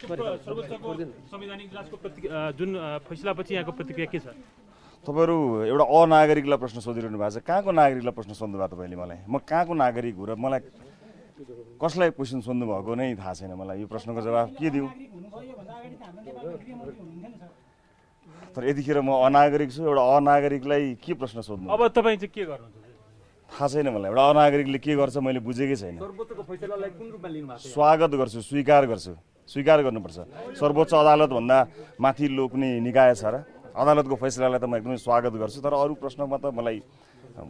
सर्वोच्चको संवैधानिक इजलासको जुन फैसलापछि यहाँको प्रतिक्रिया के छ? तपाईहरु एउटा अनागरिकलाई प्रश्न सोधिरहनु भएको छ। कहाँको नागरिकलाई प्रश्न सोध्नु भएको तपाईले मलाई? म कहाँको नागरिक हो र मलाई कसलाई क्वेसन सोध्नु भएको नै थाहा छैन मलाई। यो प्रश्नको जवाफ के दिउँ? तर यतिखेर म अनागरिक छु, एउटा अनागरिकलाई के प्रश्न सोध्नु? अब तपाईँ चाहिँ के गर्नुहुन्छ? थाहा छैन मलाई। एउटा अनागरिकले के गर्छ मैले बुझेकै छैन। सर्वोच्चको फैसलालाई कुन रूपमा लिनु भएको छ? स्वागत गर्छु, स्वीकार गर्छु। स्वीकार गर्नुपर्छ। सर्वोच्च अदालत भन्दा माथिल्लो कुनै निकाय छ र? अदालतको फैसलालाई त म एकदमै स्वागत गर्छु। तर अरू प्रश्नमा त मलाई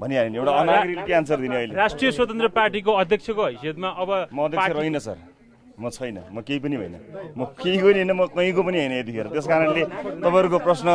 भनिहाल्ने एउटा अनागरिकले के आन्सर दिने? अहिले राष्ट्रिय स्वतन्त्र पार्टीको अध्यक्षको हैसियतमा अब म अध्यक्ष रहिन सर, म छैन, म केही पनि होइन, म केहीको पनि होइन, म कहीँको पनि होइन यतिखेर। त्यस कारणले तपाईँहरूको प्रश्न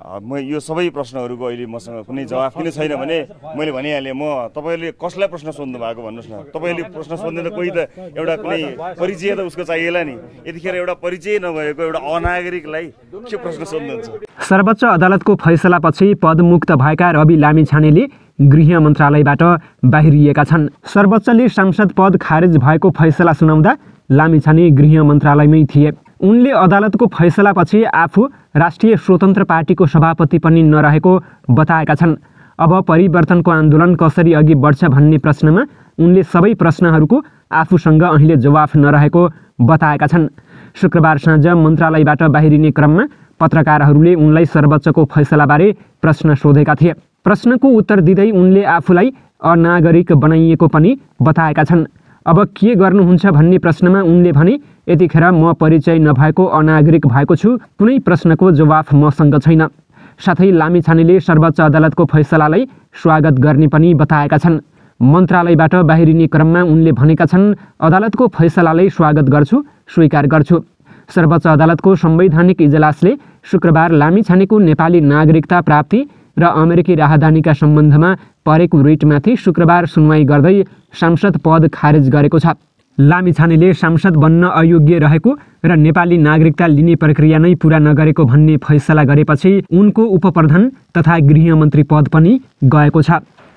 म यो सबै प्रश्नहरूको अहिले मसँग कुनै जवाफ किन छैन भने मैले भनिहालेँ। म तपाईँले कसलाई प्रश्न सोध्नु भएको भन्नुहोस् न। तपाईँले प्रश्न सोध्ने त कोही त एउटा कुनै परिचय त उसको चाहिएला नि। यतिखेर एउटा परिचय नभएको एउटा अनागरिकलाई के प्रश्न सोध्नुहुन्छ? सर्वोच्च अदालतको फैसलापछि पदमुक्त भएका रवि लामिछानेले गृह मन्त्रालयबाट बाहिरिएका छन्। सर्वोच्चले सांसद पद खारेज भएको फैसला सुनाउँदा लामिछाने गृह मन्त्रालयमै थिए। उनले अदालतको फैसलापछि आफू राष्ट्रिय स्वतन्त्र पार्टीको सभापति पनि नरहेको बताएका छन्। अब परिवर्तनको आन्दोलन कसरी अघि बढ्छ भन्ने प्रश्नमा उनले सबै प्रश्नहरूको आफूसँग अहिले जवाफ नरहेको बताएका छन्। शुक्रबार साँझ मन्त्रालयबाट बाहिरिने क्रममा पत्रकारहरूले उनलाई सर्वोच्चको फैसलाबारे प्रश्न सोधेका थिए। प्रश्नको उत्तर दिँदै उनले आफूलाई अनागरिक बनाइएको पनि बताएका छन्। अब के गर्नुहुन्छ भन्ने प्रश्नमा उनले भने, यतिखेर म परिचय नभएको अनागरिक भएको छु, कुनै प्रश्नको जवाफ मसँग छैन। साथै लामिछानेले सर्वोच्च अदालतको फैसलालाई स्वागत गर्ने पनि बताएका छन्। मन्त्रालयबाट बाहिरिने क्रममा उनले भनेका छन्, अदालतको फैसलालाई स्वागत गर्छु, स्वीकार गर्छु। सर्वोच्च अदालतको संवैधानिक इजलासले शुक्रबार लामिछानेको नेपाली नागरिकता प्राप्ति र अमेरिकी राजधानीका सम्बन्धमा परेको रिटमाथि शुक्रबार सुनवाई गर्दै सांसद पद खारेज गरेको छ। लामिछानेले सांसद बन्न अयोग्य रहेको र नेपाली नागरिकता लिने प्रक्रिया नै पूरा नगरेको भन्ने फैसला गरेपछि उनको उपप्रधान तथा गृहमन्त्री पद पनि गएको छ।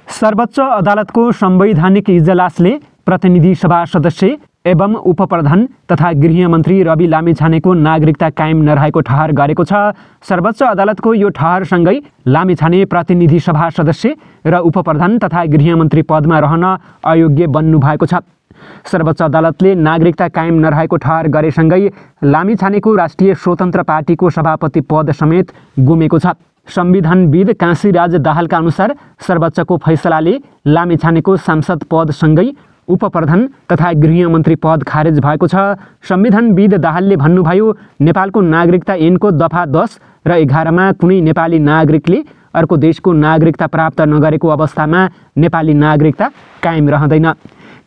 सर्वोच्च अदालतको संवैधानिक इजलासले प्रतिनिधि सभा सदस्य एवं उपप्रधान तथा गृहमन्त्री रवि लामिछानेको नागरिकता कायम नरहेको ठहर गरेको छ। सर्वोच्च अदालतको यो ठहरसँगै लामिछाने प्रतिनिधि सभा सदस्य र उपप्रधान तथा गृहमन्त्री पदमा रहन अयोग्य बन्नुभएको छ। सर्वोच्च अदालतले नागरिकता कायम नरहेको ठहर गरेसँगै लामिछानेको राष्ट्रिय स्वतन्त्र पार्टीको सभापति पद समेत गुमेको छ। संविधानविद काशीराज दाहालका अनुसार सर्वोच्चको फैसलाले लामिछानेको सांसद पदसँगै उपप्रधान तथा गृहमन्त्री पद खारेज भएको छ। संविधानविद दाहालले भन्नुभयो, नेपालको नागरिकता ऐनको दफा 10 र 11 मा कुनै नेपाली नागरिकले अर्को देशको नागरिकता प्राप्त नगरेको अवस्थामा नेपाली नागरिकता कायम रहँदैन।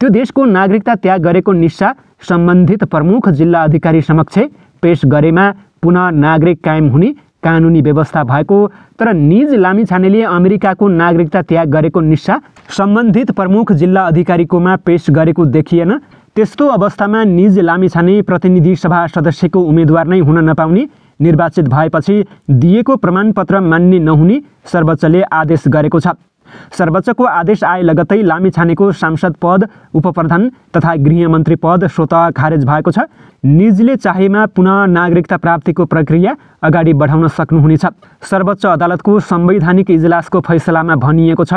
त्यो देशको नागरिकता त्याग गरेको निस्सा सम्बन्धित प्रमुख जिल्ला अधिकारी समक्ष पेश गरेमा पुनः नागरिक कायम हुने कानुनी व्यवस्था भएको, तर निज लामिछानेले अमेरिकाको नागरिकता त्याग गरेको निस्सा सम्बन्धित प्रमुख जिल्ला अधिकारीकोमा पेश गरेको देखिएन। त्यस्तो अवस्थामा निज लामिछाने प्रतिनिधि सभा सदस्यको उम्मेदवार नै हुन नपाउने, निर्वाचित भएपछि दिएको प्रमाणपत्र मान्ने नहुने सर्वोच्चले आदेश गरेको छ। सर्वोच्चको आदेश आए लगत्तै लामिछानेको सांसद पद, उपप्रधान तथा गृहमन्त्री पद स्वतः खारेज भएको छ। निजले चाहेमा पुनः नागरिकता प्राप्तिको प्रक्रिया अगाडि बढाउन सक्नुहुनेछ। सर्वोच्च अदालतको संवैधानिक इजलासको फैसलामा भनिएको छ,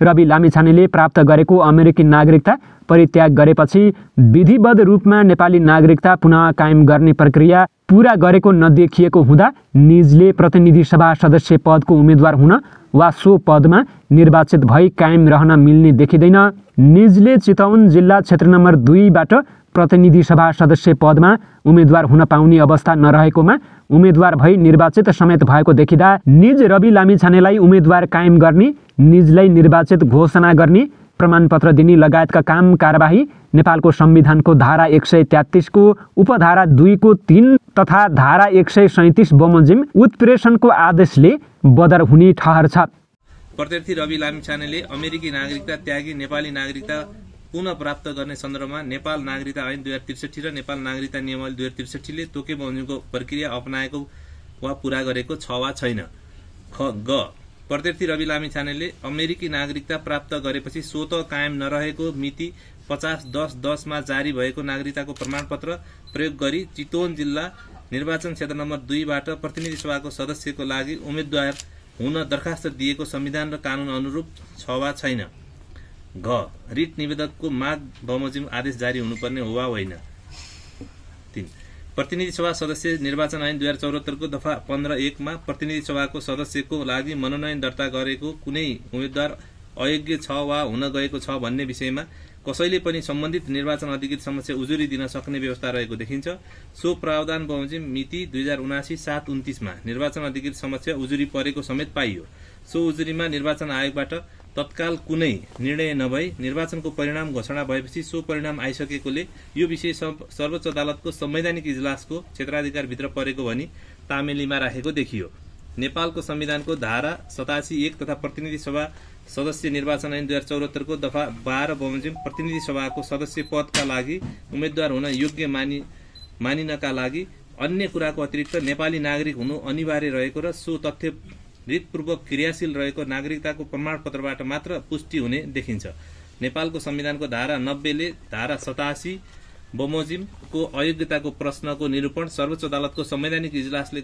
रवि लामिछानेले प्राप्त गरेको अमेरिकी नागरिकता परित्याग गरेपछि विधिवद्ध रूपमा नेपाली नागरिकता पुनः कायम गर्ने प्रक्रिया पूरा गरेको नदेखिएको हुँदा निजले प्रतिनिधि सभा सदस्य पदको उम्मेदवार हुन वा सो पदमा निर्वाचित भई कायम रहन मिल्ने देखिँदैन। निजले चितवन जिल्ला क्षेत्र नम्बर 2 बाट प्रतिनिधि सभा सदस्य पदमा उम्मेदवार हुन पाउने अवस्था नरहेकोमा उम्मेदवार भई निर्वाचित समेत भएको देखिँदा निज रवि लामिछानेलाई उम्मेदवार कायम गर्ने, निजलाई निर्वाचित घोषणा गर्ने, प्रमाणपत्र दिने लगायतका काम कारबाही नेपालको संविधानको धारा 133 को उपधारा 2 को 3 तथा धारा 137 बमोजिम उत्प्रेषणको आदेशले बदर हुने ठहर छ। प्रत्यार्थी रवि लामिछानेले अमेरिकी नागरिकता त्यागी नेपाली नागरिकता पुनः प्राप्त गर्ने सन्दर्भमा नेपाल नागरिकता ऐन 2063 र नेपाल नागरिकता नियमावली 2063 ले तोके बमोजिमको प्रक्रिया अपनाएको वा पूरा गरेको छ वा छैन। ग प्रत्यार्थी रवि लामिछानेले अमेरिकी नागरिकता प्राप्त गरेपछि स्वतः कायम नरहेको मिति 50-10-10 मा जारी भएको नागरिकताको प्रमाणपत्र प्रयोग गरी चितवन जिल्ला निर्वाचन क्षेत्र नम्बर 2 बाट प्रतिनिधि सभाको सदस्यको लागि उम्मेद्वार हुन दरखास्त दिएको संविधान र कानून अनुरूप छ वा छैन। घ रिट निवेदकको माग बमोजिम आदेश जारी हुनुपर्ने हो वा होइन। 3 प्रतिनिधि सभा सदस्य निर्वाचन ऐन 2074 को दफा 15(1) मा प्रतिनिधि सभाको सदस्यको लागि मनोनयन दर्ता गरेको कुनै उम्मेद्वार अयोग्य छ वा हुन गएको छ भन्ने विषयमा कसैले पनि सम्बन्धित निर्वाचन अधिकृत समक्ष उजुरी दिन सक्ने व्यवस्था रहेको देखिन्छ। सो प्रावधान बमोजिम मिति 2079/729 मा निर्वाचन अधिकृत समक्ष उजुरी परेको समेत पाइयो। सो उजुरीमा निर्वाचन आयोगबाट तत्काल कुनै निर्णय नभई निर्वाचनको परिणाम घोषणा भएपछि सो परिणाम आइसकेकोले यो विषय सर्वोच्च अदालतको संवैधानिक इजलासको क्षेत्राधिकारभित्र परेको भनी तामेलीमा राखेको देखियो। नेपालको संविधानको धारा 87(1) तथा प्रतिनिधि सभा सदस्य निर्वाचन ऐन 2074 को दफा 12 बमोजिम प्रतिनिधि सभाको सदस्य पदका लागि उम्मेद्वार हुन योग्य मानिनका लागि अन्य कुराको अतिरिक्त नेपाली नागरिक हुनु अनिवार्य रहेको र सो तथ्य रीतपूर्वक क्रियाशील रहेको नागरिकताको प्रमाणपत्रबाट मात्र पुष्टि हुने देखिन्छ। नेपालको संविधानको धारा 90 ले धारा 87 बमोजिमको अयोग्यताको प्रश्नको निरूपण सर्वोच्च अदालतको संवैधानिक इजलासले